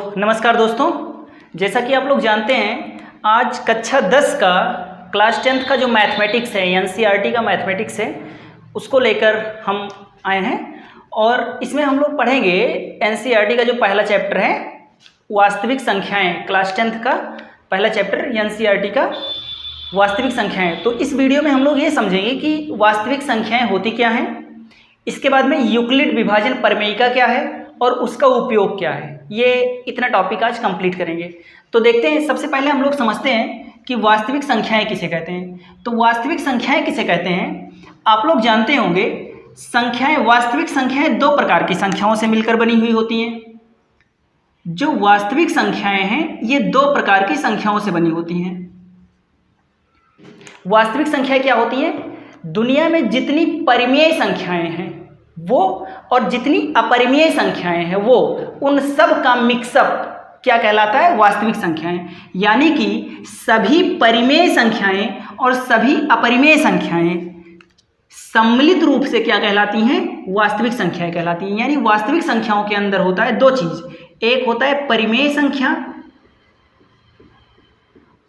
नमस्कार दोस्तों, जैसा कि आप लोग जानते हैं आज कक्षा 10 का क्लास 10th का जो मैथमेटिक्स है एनसीईआरटी का मैथमेटिक्स है उसको लेकर हम आए हैं और इसमें हम लोग पढ़ेंगे एनसीईआरटी का जो पहला चैप्टर है वास्तविक संख्याएं। क्लास 10th का पहला चैप्टर एनसीईआरटी का वास्तविक संख्याएं। तो इस वीडियो में हम लोग ये समझेंगे कि वास्तविक संख्याएं होती क्या हैं, इसके बाद में यूक्लिड विभाजन प्रमेयिका क्या है और उसका उपयोग क्या है। ये इतना टॉपिक आज कंप्लीट करेंगे। तो देखते हैं, सबसे पहले हम लोग समझते हैं कि वास्तविक संख्याएं किसे कहते हैं। तो वास्तविक संख्याएं किसे कहते हैं, आप लोग जानते होंगे संख्याएं, वास्तविक संख्याएं दो प्रकार की संख्याओं से मिलकर बनी हुई होती हैं। जो वास्तविक संख्याएं हैं ये दो प्रकार की संख्याओं से बनी होती हैं। वास्तविक संख्याएं क्या होती हैं, दुनिया में जितनी परिमेय संख्याएं हैं वो और जितनी अपरिमेय संख्याएं हैं वो, उन सब का मिक्सअप क्या कहलाता है, वास्तविक संख्याएं। यानी कि सभी परिमेय संख्याएं और सभी अपरिमेय संख्याएं सम्मिलित रूप से क्या कहलाती हैं, वास्तविक संख्याएं कहलाती हैं। यानी वास्तविक संख्याओं के अंदर होता है दो चीज, एक होता है परिमेय संख्या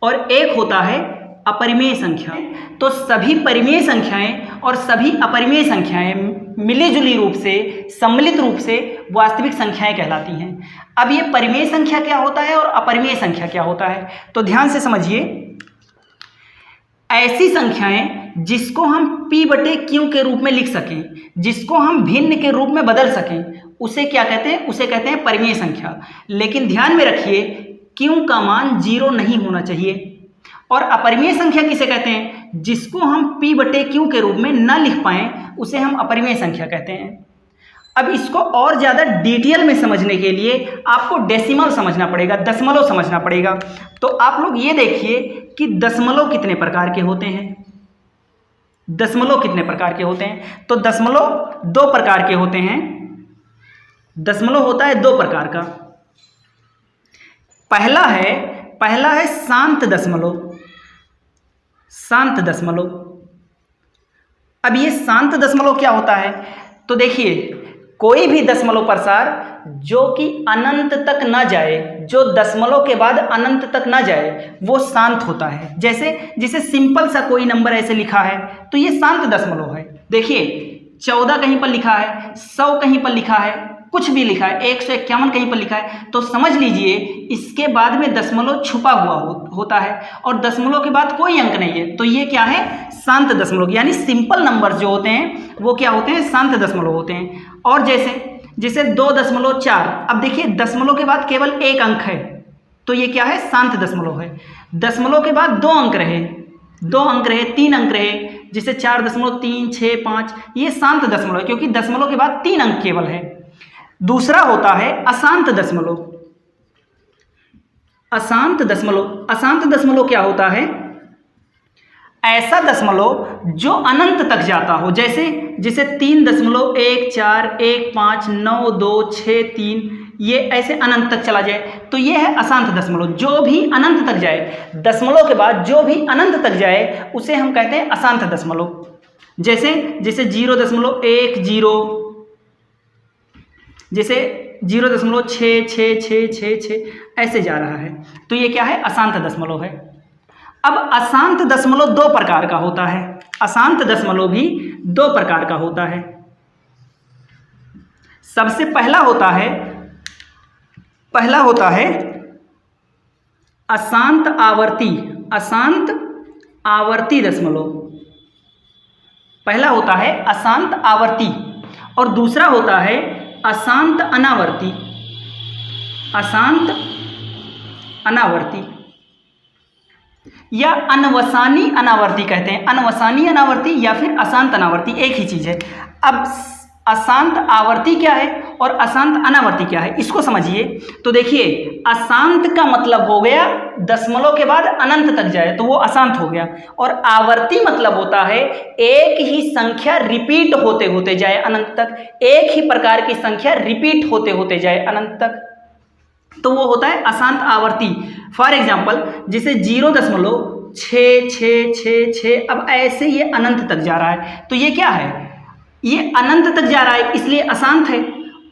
और एक होता है अपरिमेय संख्या। तो सभी परिमेय संख्याएं और सभी अपरिमेय संख्याएं मिलीजुली रूप से, सम्मिलित रूप से वास्तविक संख्याएं कहलाती हैं। अब ये परिमेय संख्या क्या होता है और अपरिमेय संख्या क्या होता है, तो ध्यान से समझिए। ऐसी संख्याएं जिसको हम p/q के रूप में लिख सकें, जिसको हम भिन्न के रूप में बदल सकें, उसे क्या कहते हैं, उसे कहते हैं परिमेय संख्या। लेकिन ध्यान में रखिए q का मान 0 नहीं होना चाहिए। और अपरिमेय संख्या किसे कहते हैं, जिसको हम p/q के रूप में न लिख पाएं उसे हम अपरिमेय संख्या कहते हैं। अब इसको और ज़्यादा डिटेल में समझने के लिए आपको डेसिमल समझना पड़ेगा, दशमलव समझना पड़ेगा। तो आप लोग ये देखिए कि दशमलव कितने प्रकार के होते हैं। दशमलव कितने प्रकार के होते हैं, तो दशमलव दो प्रकार के होते हैं। दशमलव होता है दो प्रकार का। पहला है शांत दशमलव। शांत दशमलव। अब ये शांत दशमलव क्या होता है, तो देखिए कोई भी दशमलव प्रसार जो कि अनंत तक ना जाए, जो दशमलव के बाद अनंत तक ना जाए, वो शांत होता है। जैसे सिंपल सा कोई नंबर ऐसे लिखा है तो ये शांत दशमलव है। देखिए 14 कहीं पर लिखा है, 100 कहीं पर लिखा है, कुछ भी लिखा है, 151 कहीं पर लिखा है, तो समझ लीजिए इसके बाद में दशमलव छुपा हुआ होता है और दशमलव के बाद कोई अंक नहीं है, तो ये क्या है, शांत दशमलव। यानी सिंपल नंबर जो होते हैं वो क्या होते हैं, शांत दशमलव होते हैं। और जैसे 2.4, अब देखिए दशमलव के बाद केवल एक अंक है तो ये क्या है, शांत दशमलव है। दशमलव के बाद दो अंक रहे, 3 अंक रहे, जैसे 4.365, ये शांत दशमलव है क्योंकि दशमलव के बाद 3 अंक केवल है। दूसरा होता है अशांत दशमलव। अशांत दशमलव, अशांत दशमलव क्या होता है, ऐसा दशमलव जो अनंत तक जाता हो। जैसे 3.14159263, ये ऐसे अनंत तक चला जाए तो ये है अशांत दशमलव। जो भी अनंत तक जाए, दशमलव के बाद जो भी अनंत तक जाए उसे हम कहते हैं अशांत दशमलव। जैसे 0.10, जैसे 0.66666 ऐसे जा रहा है, तो ये क्या है, अशांत दशमलव है। अब अशांत दशमलव दो प्रकार का होता है। अशांत दशमलव भी दो प्रकार का होता है। सबसे पहला होता है अशांत आवर्ती। अशांत आवर्ती दशमलव पहला होता है, अशांत आवर्ती, और दूसरा होता है अशांत अनावर्ती। अशांत अनावर्ती या अनवसानी अनावर्ती कहते हैं। अनवसानी अनावर्ती या फिर अशांत अनावर्ती एक ही चीज है। अब अशांत आवर्ती क्या है और अशांत अनावर्ती क्या है, इसको समझिए। तो देखिए अशांत का मतलब हो गया दशमलव के बाद अनंत तक जाए तो वो अशांत हो गया, और आवर्ती मतलब होता है एक ही संख्या रिपीट होते होते जाए अनंत तक, एक ही प्रकार की संख्या रिपीट होते होते जाए अनंत तक, तो वो होता है अशांत आवर्ती। फॉर एग्जाम्पल जैसे 0.6666, अब ऐसे ये अनंत तक जा रहा है तो ये क्या है, ये अनंत तक जा रहा है इसलिए अशांत है।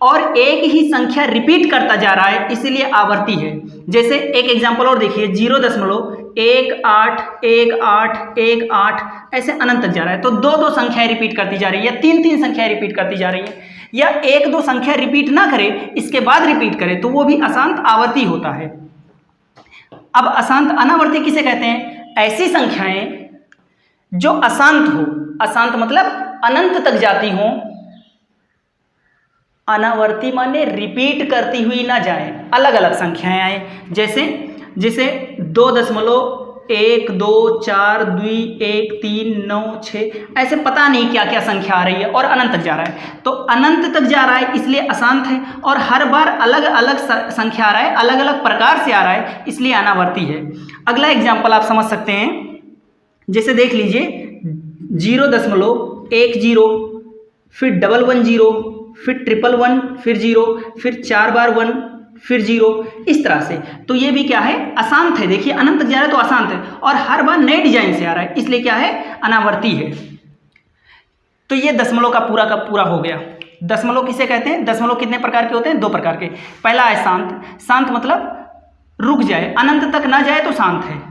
और एक ही संख्या रिपीट करता जा रहा है, इसलिए आवर्ती है। जैसे एक एग्जांपल और देखिए, 0.181818 ऐसे अनंत तक जा रहा है, तो दो दो संख्याएं रिपीट करती जा रही है, या तीन तीन संख्याएं रिपीट करती जा रही है, या एक दो संख्या रिपीट ना करे इसके बाद रिपीट करे, तो वो भी अशांत आवर्ती होता है। अब अशांत अनावर्ती किसे कहते हैं? ऐसी संख्याएं जो अशांत हो, अशांत मतलब अनंत तक जाती हो, अनावर्ती माने रिपीट करती हुई ना जाए, अलग अलग संख्याएं आए। जैसे 2.12421 ऐसे पता नहीं क्या क्या संख्या आ रही है और अनंत तक जा रहा है, तो अनंत तक जा रहा है इसलिए अशांत है, और हर बार अलग अलग संख्या आ रहा है, अलग अलग प्रकार से आ रहा है, इसलिए अनावर्ती है। अगला एग्जाम्पल आप समझ सकते हैं, जैसे देख लीजिए 0.10, फिर 110, फिर 111, फिर 0, फिर 4 बार 1, फिर 0, इस तरह से। तो ये भी क्या है? अशांत है। देखिए अनंत तक जा रहा है तो अशांत है, और हर बार नए डिजाइन से आ रहा है, इसलिए क्या है? अनावर्ती है। तो ये दशमलव का पूरा हो गया। दशमलव किसे कहते हैं? दशमलव कितने प्रकार के होते हैं? 2 प्रकार के। पहला है शांत। शांत मतलब रुक जाए, अनंत तक ना जाए तो शांत है,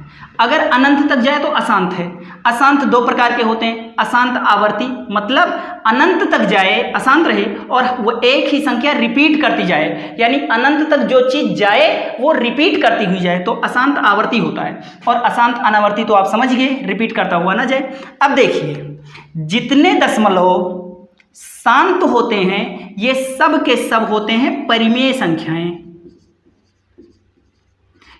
अगर अनंत तक जाए तो अशांत है। अशांत 2 प्रकार के होते हैं। अशांत आवर्ती मतलब अनंत तक जाए, अशांत रहे, और वो एक ही संख्या रिपीट करती जाए, यानी अनंत तक जो चीज जाए वो रिपीट करती हुई जाए, तो अशांत आवर्ती होता है। और अशांत अनावर्ती तो आप समझ गए, रिपीट करता हुआ ना जाए। अब देखिए, जितने दशमलव शांत होते हैं ये सब के सब होते हैं परिमेय संख्याएं,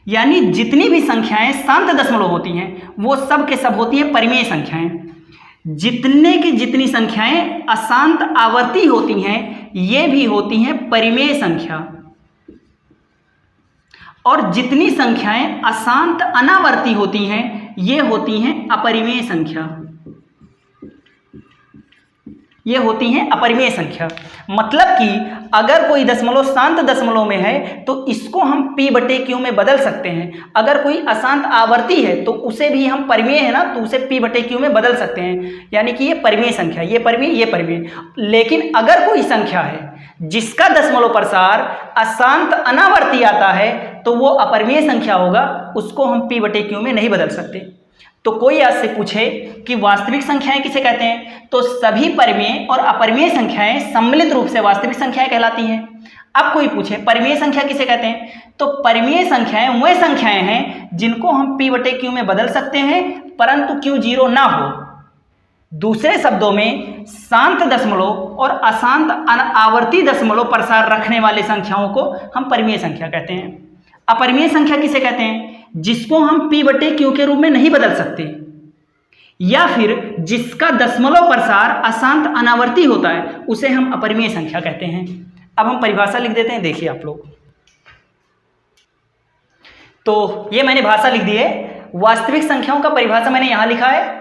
यानी जितनी भी संख्याएं शांत दशमलव होती हैं वो सब के सब होती हैं परिमेय संख्याएं। जितने की जितनी संख्याएं अशांत आवर्ती होती हैं ये भी होती हैं परिमेय संख्या, और जितनी संख्याएं अशांत अनावर्ती होती हैं ये होती हैं अपरिमेय संख्या, ये होती हैं अपरिमेय संख्या। मतलब कि अगर कोई दशमलव शांत दशमलव में है तो इसको हम p/q में बदल सकते हैं, अगर कोई अशांत आवर्ती है तो उसे भी हम परिमेय है ना, तो उसे p/q में बदल सकते हैं, यानी कि ये परिमेय संख्या, ये परिमेय, ये परिमेय। लेकिन अगर कोई संख्या है जिसका दशमलव प्रसार अशांत अनावर्ती आता है तो वो अपरिमेय संख्या होगा, उसको हम p/q में नहीं बदल सकते। तो कोई आपसे पूछे कि वास्तविक संख्याएं किसे कहते हैं, तो सभी परिमेय और अपरिमेय संख्याएं सम्मिलित रूप से वास्तविक संख्याएं कहलाती हैं। अब कोई पूछे परिमेय संख्या किसे कहते हैं, तो परिमेय संख्याएं वह संख्याएं हैं जिनको हम p/q में बदल सकते हैं परंतु q 0 ना हो। दूसरे शब्दों में शांत दशमलव और अशांत आवर्ती दशमलव प्रसार रखने वाले संख्याओं को हम परिमेय संख्या कहते हैं। अपरिमेय संख्या किसे कहते हैं, जिसको हम p/q के रूप में नहीं बदल सकते, या फिर जिसका दशमलव प्रसार अशांत अनावर्ती होता है उसे हम अपरिमेय संख्या कहते हैं। अब हम परिभाषा लिख देते हैं, देखिए आप लोग। तो ये मैंने भाषा लिख दी है। वास्तविक संख्याओं का परिभाषा मैंने यहां लिखा है,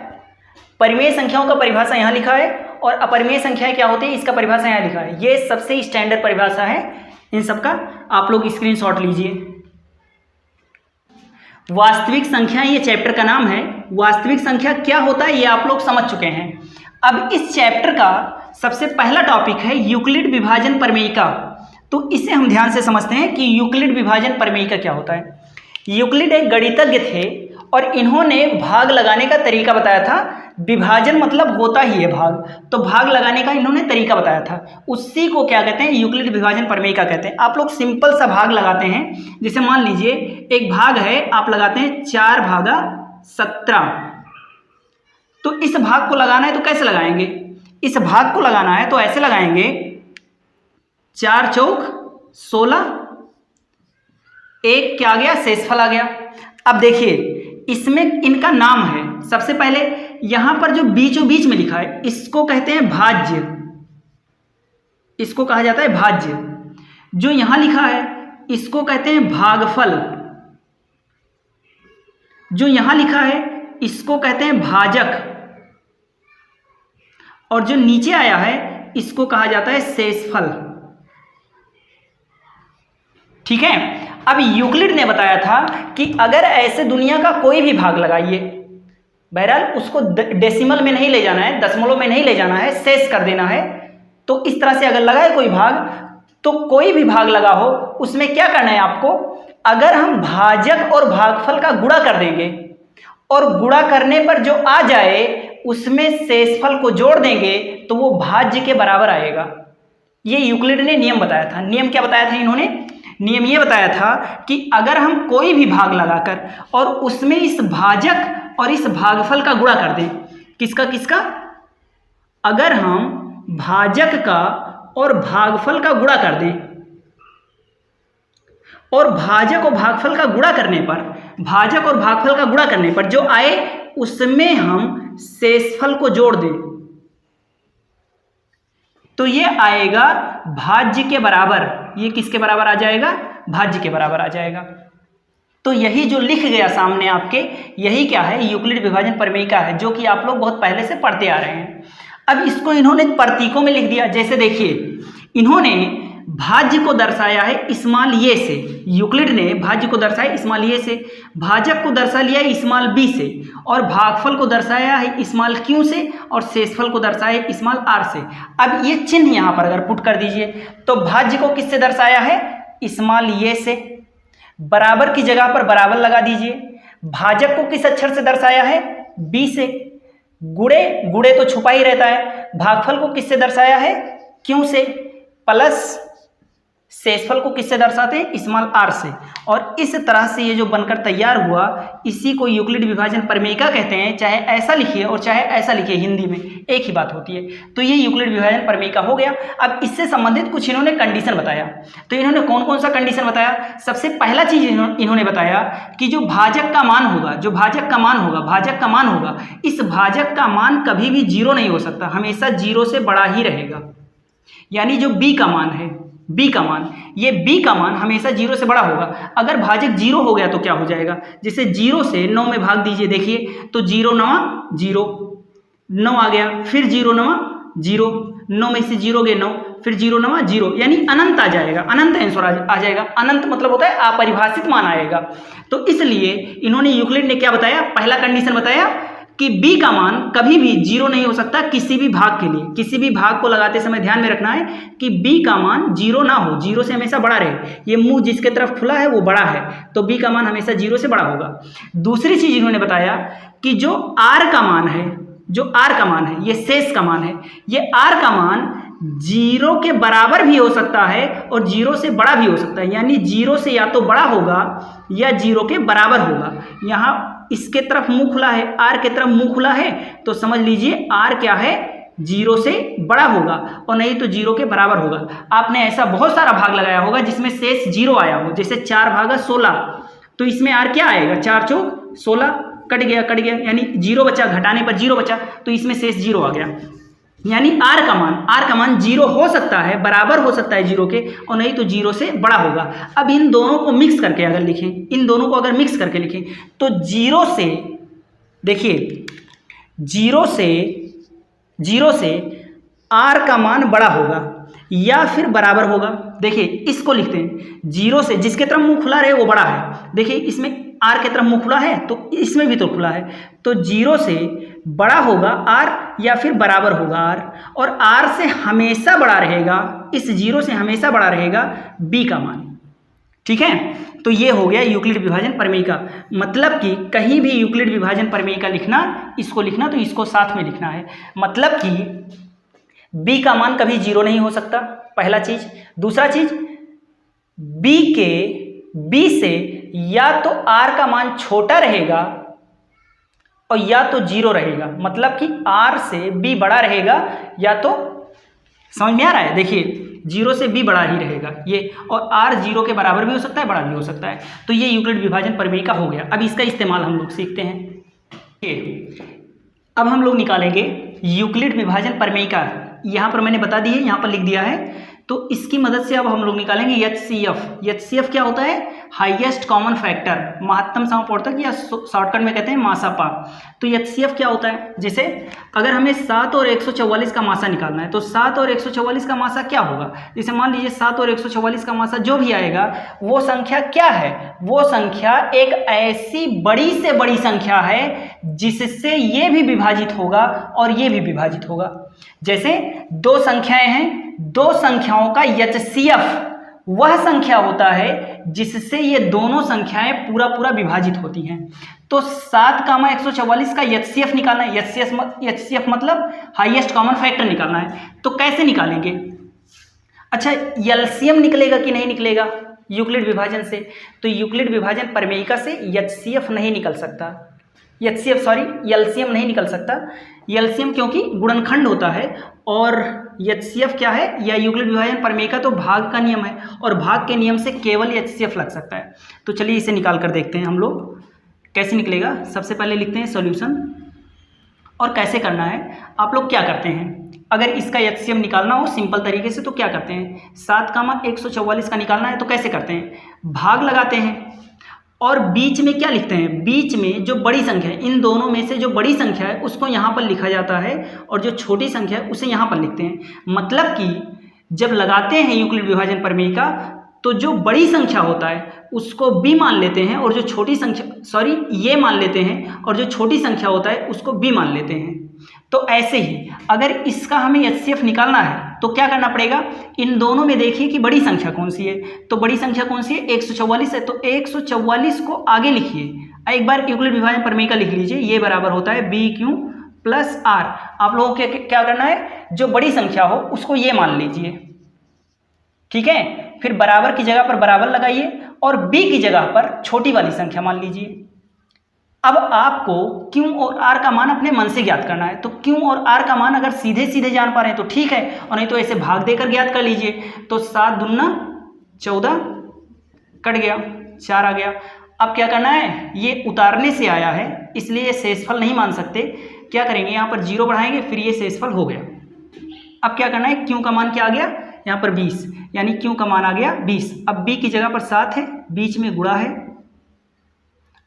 परिमेय संख्याओं का परिभाषा यहां लिखा है, और अपरिमेय संख्याएं क्या होती है इसका परिभाषा यहां लिखा है। ये सबसे स्टैंडर्ड परिभाषा है, इन सबका आप लोग स्क्रीनशॉट लीजिए। वास्तविक संख्या ये चैप्टर का नाम है। वास्तविक संख्या क्या होता है ये आप लोग समझ चुके हैं। अब इस चैप्टर का सबसे पहला टॉपिक है यूक्लिड विभाजन प्रमेयिका। तो इसे हम ध्यान से समझते हैं कि यूक्लिड विभाजन प्रमेयिका क्या होता है। यूक्लिड एक गणितज्ञ थे और इन्होंने भाग लगाने का तरीका बताया था। विभाजन मतलब होता ही है भाग, तो भाग लगाने का इन्होंने तरीका बताया था, उसी को क्या कहते हैं, यूक्लिड विभाजन प्रमेयिका कहते हैं। आप लोग सिंपल सा भाग लगाते हैं, जैसे मान लीजिए एक भाग है, आप लगाते हैं 4/17। तो इस भाग को लगाना है तो कैसे लगाएंगे, इस भाग को लगाना है तो ऐसे लगाएंगे, 4 चौक 16, एक क्या आ गया, शेषफल आ गया। अब देखिए इसमें इनका नाम है, सबसे पहले यहां पर जो बीचों बीच में लिखा है इसको कहते हैं भाज्य, इसको कहा जाता है भाज्य। जो यहां लिखा है इसको कहते हैं भागफल, जो यहां लिखा है इसको कहते हैं भाजक, और जो नीचे आया है इसको कहा जाता है शेषफल। ठीक है। अब यूक्लिड ने बताया था कि अगर ऐसे दुनिया का कोई भी भाग लगाइए, बहरहाल उसको डेसिमल में नहीं ले जाना है, दशमलव में नहीं ले जाना है, शेष कर देना है, तो इस तरह से अगर लगाए कोई भाग तो कोई भी भाग लगा हो उसमें क्या करना है आपको, अगर हम भाजक और भागफल का गुणा कर देंगे और गुणा करने पर जो आ जाए उसमें शेषफल को जोड़ देंगे तो वो भाज्य के बराबर आएगा। ये यूक्लिड ने नियम बताया था। नियम क्या बताया था इन्होंने? नियम ये बताया था कि अगर हम कोई भी भाग लगाकर और उसमें इस भाजक और इस भागफल का गुणा कर दें, किसका किसका, अगर हम भाजक का और भागफल का गुणा कर दें और भाजक और भागफल का गुणा करने पर, भाजक और भागफल का गुणा करने पर जो आए उसमें हम शेषफल को जोड़ दें तो ये आएगा भाज्य के बराबर। ये किसके बराबर आ जाएगा? भाज्य के बराबर आ जाएगा। तो यही जो लिख गया सामने आपके, यही क्या है? यूक्लिड विभाजन प्रमेय है, जो कि आप लोग बहुत पहले से पढ़ते आ रहे हैं। अब इसको इन्होंने प्रतीकों में लिख दिया। जैसे देखिए, इन्होंने भाज्य को दर्शाया है स्मॉल ये से, यूक्लिड ने भाज्य को दर्शाया स्मॉल ये से, भाजक को दर्शा लिया है स्मॉल बी से, और भागफल को दर्शाया है स्मॉल क्यू से, और शेषफल को दर्शाया है स्मॉल आर से। अब ये चिन्ह यहाँ पर अगर पुट कर दीजिए तो भाज्य को किससे दर्शाया है? स्मॉल ये से। बराबर की जगह पर बराबर लगा दीजिए। भाजक को किस अक्षर से दर्शाया है? बी से। गुणे, गुणे तो छुपा ही रहता है। भागफल को किससे दर्शाया है? क्यू से। प्लस शेषफल को किससे दर्शाते हैं? स्मॉल आर से। और इस तरह से ये जो बनकर तैयार हुआ, इसी को यूक्लिड विभाजन प्रमेयिका कहते हैं। चाहे ऐसा लिखिए और चाहे ऐसा लिखिए, हिंदी में एक ही बात होती है। तो ये यूक्लिड विभाजन प्रमेयिका हो गया। अब इससे संबंधित कुछ इन्होंने कंडीशन बताया। तो इन्होंने कौन कौन सा कंडीशन बताया? सबसे पहला चीज इन्होंने बताया कि जो भाजक का मान होगा, जो भाजक का मान होगा, भाजक का मान होगा, इस भाजक का मान कभी भी जीरो नहीं हो सकता, हमेशा जीरो से बड़ा ही रहेगा। यानी जो बी का मान है, बी का मान, ये बी का मान हमेशा जीरो से बड़ा होगा। अगर भाजक जीरो हो गया तो क्या हो जाएगा? जैसे जीरो से 9 में भाग दीजिए, देखिए तो 0 9 0, 9 आ गया, फिर 0 9 0, 9 में से 0 गए 9, फिर 0 9 0, यानी अनंत आ जाएगा, अनंत आंसर आ जाएगा। अनंत मतलब होता है अपरिभाषित मान आएगा। तो इसलिए इन्होंने यूक्लिड ने क्या बताया? पहला कंडीशन बताया कि b का मान कभी भी जीरो नहीं हो सकता किसी भी भाग के लिए। किसी भी भाग को लगाते समय ध्यान में रखना है कि b का मान जीरो ना हो, जीरो से हमेशा बड़ा रहे। ये मुंह जिसके तरफ खुला है वो बड़ा है, तो b का मान हमेशा जीरो से बड़ा होगा। दूसरी चीज इन्होंने बताया कि जो r का मान है, जो r का मान है, ये शेष का मान है, ये r का मान जीरो के बराबर भी हो सकता है और जीरो से बड़ा भी हो सकता है। यानी जीरो से या तो बड़ा होगा या जीरो के बराबर होगा। यहाँ इसके तरफ मुंह खुला है, आर के तरफ मुंह खुला है, तो समझ लीजिए आर क्या है? जीरो से बड़ा होगा, और नहीं तो जीरो के बराबर होगा। आपने ऐसा बहुत सारा भाग लगाया होगा जिसमें शेष जीरो आया हो, जैसे 4 भागा 16, तो इसमें आर क्या आएगा? 4 चौक 16, कट गया, कट गया, यानी जीरो बचा, घटाने पर जीरो बचा, तो इसमें शेष जीरो आ गया। यानी आर का मान जीरो हो सकता है, बराबर हो सकता है जीरो के, और नहीं तो जीरो से बड़ा होगा। अब इन दोनों को मिक्स करके अगर लिखें, इन दोनों को अगर मिक्स करके लिखें तो जीरो से, देखिए जीरो से आर का मान बड़ा होगा या फिर बराबर होगा। देखिए इसको लिखते हैं, जीरो से, जिसके तरफ मुंह खुला रहे वो बड़ा है। देखिए इसमें आर के तरफ मुंह खुला है तो इसमें भी तो खुला है, तो जीरो से बड़ा होगा आर या फिर बराबर होगा आर, और आर से हमेशा बड़ा रहेगा, इस जीरो से हमेशा बड़ा रहेगा बी का मान। ठीक है, तो ये हो गया यूक्लिड विभाजन प्रमेय का। मतलब कि कहीं भी यूक्लिड विभाजन प्रमेय का लिखना, इसको लिखना तो इसको साथ में लिखना है। मतलब कि बी का मान कभी जीरो नहीं हो सकता, पहला चीज। दूसरा चीज, बी से या तो आर का मान छोटा रहेगा और या तो जीरो रहेगा। मतलब कि आर से बी बड़ा रहेगा, या तो, समझ में आ रहा है? देखिए जीरो से बी बड़ा ही रहेगा ये, और आर जीरो के बराबर भी हो सकता है, बड़ा भी हो सकता है। तो ये यूक्लिड विभाजन प्रमेय का हो गया। अब इसका इस्तेमाल हम लोग सीखते हैं। अब हम लोग निकालेंगे यूक्लिड विभाजन प्रमेय का। यहाँ पर मैंने बता दी है, यहाँ पर लिख दिया है, तो इसकी मदद से अब हम लोग निकालेंगे HCF। HCF क्या होता है? हाईएस्ट कॉमन फैक्टर, महत्तम समापवर्तक, या शॉर्टकट में कहते हैं मासापा। तो HCF क्या होता है? जैसे अगर हमें 7 और 144 का मासा निकालना है, तो 7 और 144 का मासा क्या होगा? जैसे मान लीजिए 7 और 144 का मासा जो भी आएगा, वो संख्या क्या है? वो संख्या एक ऐसी बड़ी से बड़ी संख्या है जिससे ये भी विभाजित होगा और ये भी विभाजित होगा। जैसे दो संख्याएं हैं दो संख्याओं का एचसीएफ वह संख्या होता है जिससे ये दोनों संख्याएं पूरा पूरा विभाजित होती हैं। तो 7, 144 का एचसीएफ निकालना है। एचसीएफ मतलब हाईएस्ट कॉमन फैक्टर निकालना है। तो कैसे निकालेंगे? अच्छा, एलसीएम निकलेगा कि नहीं निकलेगा यूक्लिड विभाजन से? तो यूक्लिड विभाजन प्रमेयिका से एचसीएफ नहीं निकल सकता, एलसीएम नहीं निकल सकता। एलसीएम क्योंकि गुणनखंड होता है और एचसीएफ क्या है, या यूक्लिड विभाजन प्रमेयिका तो भाग का नियम है और भाग के नियम से केवल एचसीएफ लग सकता है। तो चलिए इसे निकाल कर देखते हैं हम लोग कैसे निकलेगा। सबसे पहले लिखते हैं सॉल्यूशन। और कैसे करना है, आप लोग क्या करते हैं, अगर इसका एचसीएफ निकालना हो सिंपल तरीके से तो क्या करते हैं, 7, 144 का निकालना है तो कैसे करते हैं, भाग लगाते हैं और बीच में क्या लिखते हैं, बीच में जो बड़ी संख्या है, इन दोनों में से जो बड़ी संख्या है उसको यहाँ पर लिखा जाता है और जो छोटी संख्या है उसे यहाँ पर लिखते हैं। मतलब कि जब लगाते हैं यूक्लिड विभाजन प्रमेय का तो जो बड़ी संख्या होता है उसको b मान लेते हैं और जो छोटी संख्या ये मान लेते हैं और जो छोटी संख्या होता है उसको b मान लेते हैं। तो ऐसे ही अगर इसका हमें एचसीएफ निकालना है तो क्या करना पड़ेगा, इन दोनों में देखिए कि बड़ी संख्या कौन सी है। तो बड़ी संख्या कौन सी है, 144 है। तो 144 को आगे लिखिए, एक बार यूक्लिड विभाजन प्रमेय का लिख लीजिए, ये बराबर होता है BQ + R। आप लोगों को क्या करना है, जो बड़ी संख्या हो उसको ये मान लीजिए, ठीक है। फिर बराबर की जगह पर बराबर लगाइए और b की जगह पर छोटी वाली संख्या मान लीजिए। अब आपको Q और R का मान अपने मन से ज्ञात करना है। तो Q और R का मान अगर सीधे सीधे जान पा रहे हैं तो ठीक है, और नहीं तो ऐसे भाग देकर ज्ञात कर लीजिए। तो 7 दूना 14 कट गया, 4 आ गया। अब क्या करना है, ये उतारने से आया है इसलिए ये शेषफल नहीं मान सकते। क्या करेंगे, यहाँ पर 0 बढ़ाएंगे फिर ये शेषफल हो गया। अब क्या करना है, Q का मान क्या आ गया, यहाँ पर 20, यानी Q का मान आ गया 20। अब B की जगह पर 7 है, बीच में गुणा है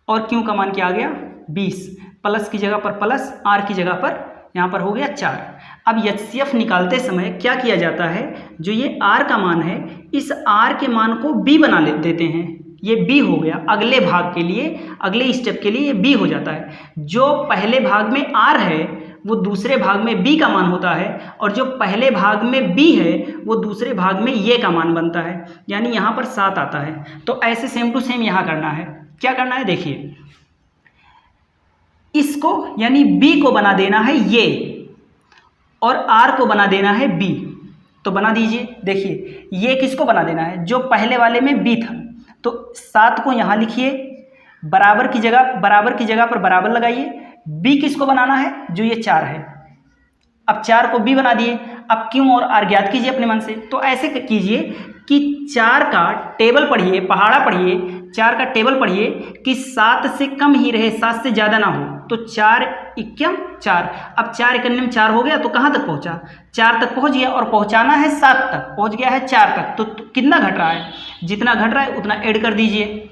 और Q का मान क्या आ गया 20, प्लस की जगह पर प्लस, R की जगह पर यहाँ पर हो गया 4। अब एचसीएफ निकालते समय क्या किया जाता है, जो ये R का मान है इस R के मान को B बना देते हैं, ये B हो गया। अगले भाग के लिए, अगले स्टेप के लिए ये B हो जाता है। जो पहले भाग में R है वो दूसरे भाग में B का मान होता है और जो पहले भाग में B है वो दूसरे भाग में ये का मान बनता है, यानी यहाँ पर 7 आता है। तो ऐसे सेम टू सेम यहाँ करना है। क्या करना है, देखिए इसको यानी B को बना देना है ये और R को बना देना है B। तो बना दीजिए, देखिए ये किसको बना देना है, जो पहले वाले में B था। तो 7 को यहाँ लिखिए, बराबर की जगह पर बराबर लगाइए। B किसको बनाना है, जो ये 4 है। अब 4 को B बना दिए। अब Q और R ज्ञात कीजिए अपने मन से। तो ऐसे कीजिए कि 4 का टेबल पढ़िए, पहाड़ा पढ़िए, 4 का टेबल पढ़िए कि 7 से कम ही रहे, 7 से ज़्यादा ना हो। तो 4 इक्यम 4। अब 4 इक्यम 4 हो गया तो कहाँ तक पहुँचा, 4 तक पहुँच गया और पहुँचाना है 7 तक, पहुँच गया है 4 तक। तो कितना घट रहा है, जितना घट रहा है उतना ऐड कर दीजिए,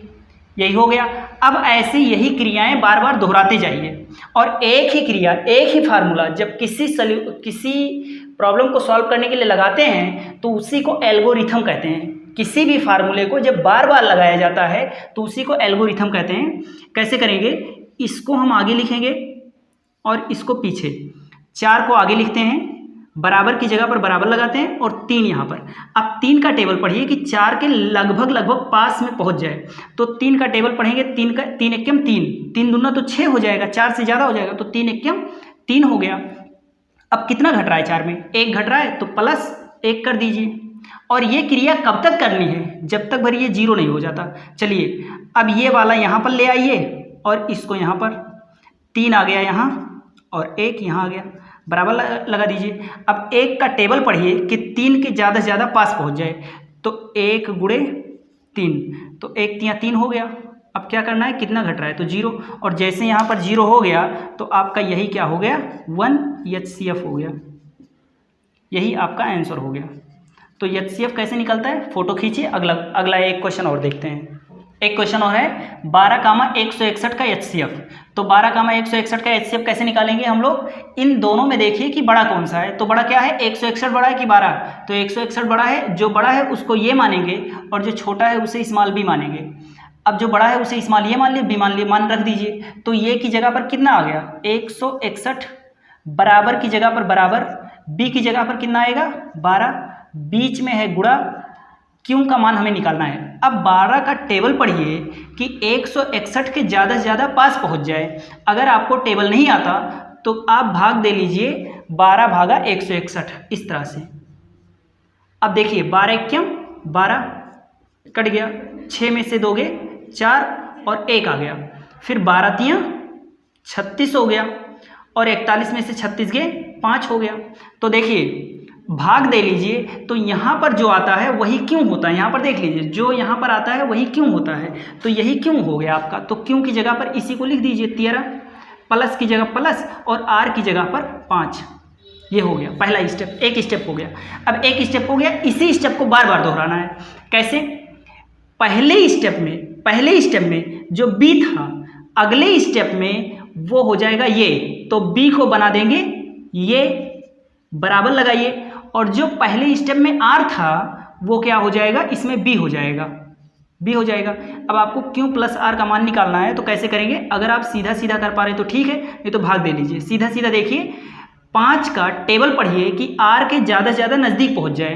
यही हो गया। अब ऐसे यही क्रियाएं बार बार दोहराते जाइए और एक ही क्रिया, एक ही फार्मूला जब किसी प्रॉब्लम को सॉल्व करने के लिए लगाते हैं तो उसी को एल्गोरिथम कहते हैं। किसी भी फार्मूले को जब बार बार लगाया जाता है तो उसी को एल्गोरिथम कहते हैं। कैसे करेंगे, इसको हम आगे लिखेंगे और इसको पीछे, 4 को आगे लिखते हैं, बराबर की जगह पर बराबर लगाते हैं और 3 यहाँ पर। अब 3 का टेबल पढ़िए कि 4 के लगभग पास में पहुँच जाए। तो 3 का टेबल पढ़ेंगे, 3 एकम 3, 3 दूना तो 6 हो जाएगा, 4 से ज़्यादा हो जाएगा। तो 3 एकम 3 हो गया। अब कितना घट रहा है, 4 में 1 घट रहा है तो प्लस 1 कर दीजिए। और ये क्रिया कब तक करनी है, जब तक भर ये 0 नहीं हो जाता। चलिए अब ये वाला यहाँ पर ले आइए और इसको यहाँ पर 3 आ गया यहाँ और 1 यहाँ आ गया, बराबर लगा दीजिए। अब 1 का टेबल पढ़िए कि 3 के ज़्यादा से ज़्यादा पास पहुँच जाए। तो 1 गुणे 3, तो 1 3 3 हो गया। अब क्या करना है, कितना घट रहा है, तो 0। और जैसे यहाँ पर 0 हो गया तो आपका यही क्या हो गया, 1 HCF हो गया। यही आपका आंसर हो गया। तो HCF कैसे निकलता है, फोटो खींचिए। अगला एक क्वेश्चन और देखते हैं। एक क्वेश्चन और है 12, 161 का HCF। तो 12, 161 का HCF कैसे निकालेंगे हम लोग, इन दोनों में देखिए कि बड़ा कौन सा है। तो बड़ा क्या है, 161 बड़ा है कि 12, तो 161 बड़ा है। जो बड़ा है उसको ये मानेंगे और जो छोटा है उसे स्मॉल बी मानेंगे। अब जो बड़ा है उसे स्मॉल ये मान लिया, बी मान लिया, मान रख दीजिए। तो ये की जगह पर कितना आ गया 161, बराबर की जगह पर बराबर, बी की जगह पर कितना आएगा 12, बीच में है गुणा, क्यों का मान हमें निकालना है। अब 12 का टेबल पढ़िए कि 161 के ज़्यादा से ज़्यादा पास पहुंच जाए। अगर आपको टेबल नहीं आता तो आप भाग दे लीजिए 12 भागा 161 इस तरह से। अब देखिए 12 क्यों 12 कट गया, 6 में से दोगे 4 और 1 आ गया, फिर 12 तियाँ 36 हो गया और 41 में से 36 गए 5 हो गया। तो देखिए भाग दे लीजिए, तो यहाँ पर जो आता है वही क्यों होता है। यहाँ पर देख लीजिए जो यहाँ पर आता है वही क्यों होता है, तो यही क्यों हो गया आपका। तो क्यों की जगह पर इसी को लिख दीजिए 13, प्लस की जगह प्लस और आर की जगह पर 5। ये हो गया पहला स्टेप, एक स्टेप हो गया। अब एक स्टेप हो गया, इसी स्टेप को बार बार दोहराना है। कैसे, पहले स्टेप में जो बी था, अगले स्टेप में वो हो जाएगा ये, तो बी को बना देंगे ये, बराबर लगाइए, और जो पहले स्टेप में आर था वो क्या हो जाएगा, इसमें बी हो जाएगा, बी हो जाएगा। अब आपको क्यू प्लस आर का मान निकालना है, तो कैसे करेंगे। अगर आप सीधा सीधा कर पा रहे हैं तो ठीक है, नहीं तो भाग दे लीजिए। सीधा सीधा देखिए 5 का टेबल पढ़िए कि आर के ज़्यादा से ज़्यादा नज़दीक पहुंच जाए।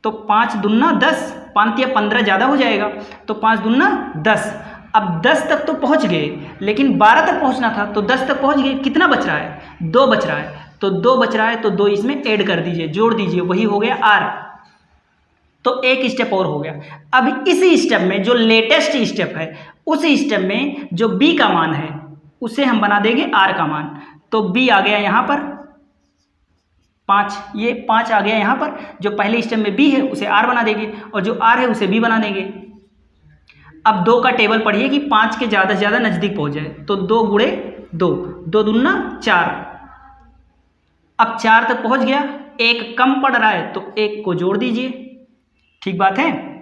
तो 5 दूना 10, 5 या 15 ज़्यादा हो जाएगा, तो 5 दूना 10। अब 10 तक तो पहुंच गए, लेकिन 12 तक पहुंचना था, तो 10 तक पहुंच गए। कितना बच रहा है, 2 बच रहा है, तो 2 बच रहा है, तो 2 इसमें ऐड कर दीजिए, जोड़ दीजिए, वही हो गया आर। तो एक स्टेप और हो गया। अब इसी स्टेप में जो लेटेस्ट स्टेप है, उस स्टेप में जो बी का मान है उसे हम बना देंगे आर का मान। तो बी आ गया यहाँ पर 5, ये 5 आ गया यहाँ पर। जो पहले स्टेप में बी है उसे आर बना देंगे, और जो आर है उसे बी बना देंगे। अब 2 का टेबल पढ़िए कि 5 के ज़्यादा से ज़्यादा नज़दीक पहुँच जाए, तो 2 गुणे 2, 2 दूना 4। अब 4 तक पहुँच गया, 1 कम पड़ रहा है, तो 1 को जोड़ दीजिए, ठीक बात है।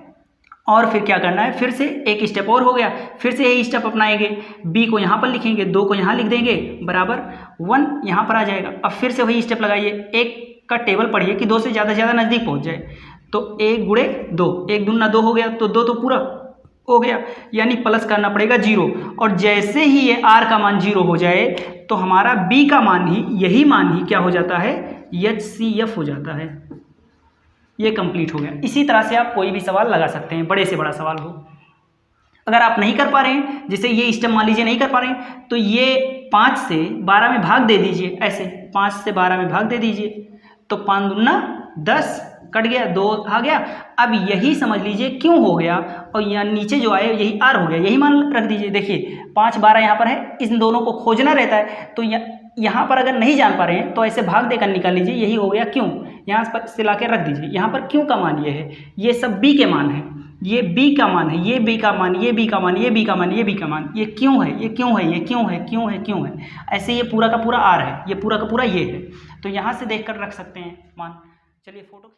और फिर क्या करना है, फिर से एक स्टेप और हो गया, फिर से यही स्टेप अपनाएंगे। बी को यहाँ पर लिखेंगे, 2 को यहाँ लिख देंगे, बराबर 1 यहाँ पर आ जाएगा। अब फिर से वही स्टेप लगाइए, 1 का टेबल पढ़िए कि 2 से ज़्यादा नज़दीक पहुँच जाए, तो 1 गुणे 2, 1 दूना 2 हो गया, तो 2 तो पूरा हो गया, यानी प्लस करना पड़ेगा 0। और जैसे ही ये आर का मान 0 हो जाए, तो हमारा बी का मान ही, यही मान ही क्या हो जाता है, HCF हो जाता है। ये कंप्लीट हो गया। इसी तरह से आप कोई भी सवाल लगा सकते हैं, बड़े से बड़ा सवाल हो। अगर आप नहीं कर पा रहे हैं, जैसे ये स्टेप मान लीजिए नहीं कर पा रहे हैं, तो ये 5 से 12 में भाग दे दीजिए, ऐसे 5 से 12 में भाग दे दीजिए, तो 5 दूना 10 कट गया, 2 आ गया। अब यही समझ लीजिए क्यों हो गया, और यहाँ नीचे जो आए यही आर हो गया, यही मान रख दीजिए। देखिए 5 12 यहाँ पर है, इन दोनों को खोजना रहता है, तो यहाँ पर अगर नहीं जान पा रहे हैं तो ऐसे भाग देकर निकाल लीजिए, यही हो गया क्यों, यहाँ पर से ला के रख दीजिए। यहाँ पर क्यों का मान ये है, ये सब बी के मान है, ये बी का मान है, ये बी का मान, ये बी का मान, ये बी का मान, ये बी का मान, ये क्यों है, ये क्यों है, ये क्यों है, क्यों है, क्यों है, ऐसे ये पूरा का पूरा आर है, ये पूरा का पूरा ये है। तो यहाँ से देख कर रख सकते हैं मान। चलिए फोटो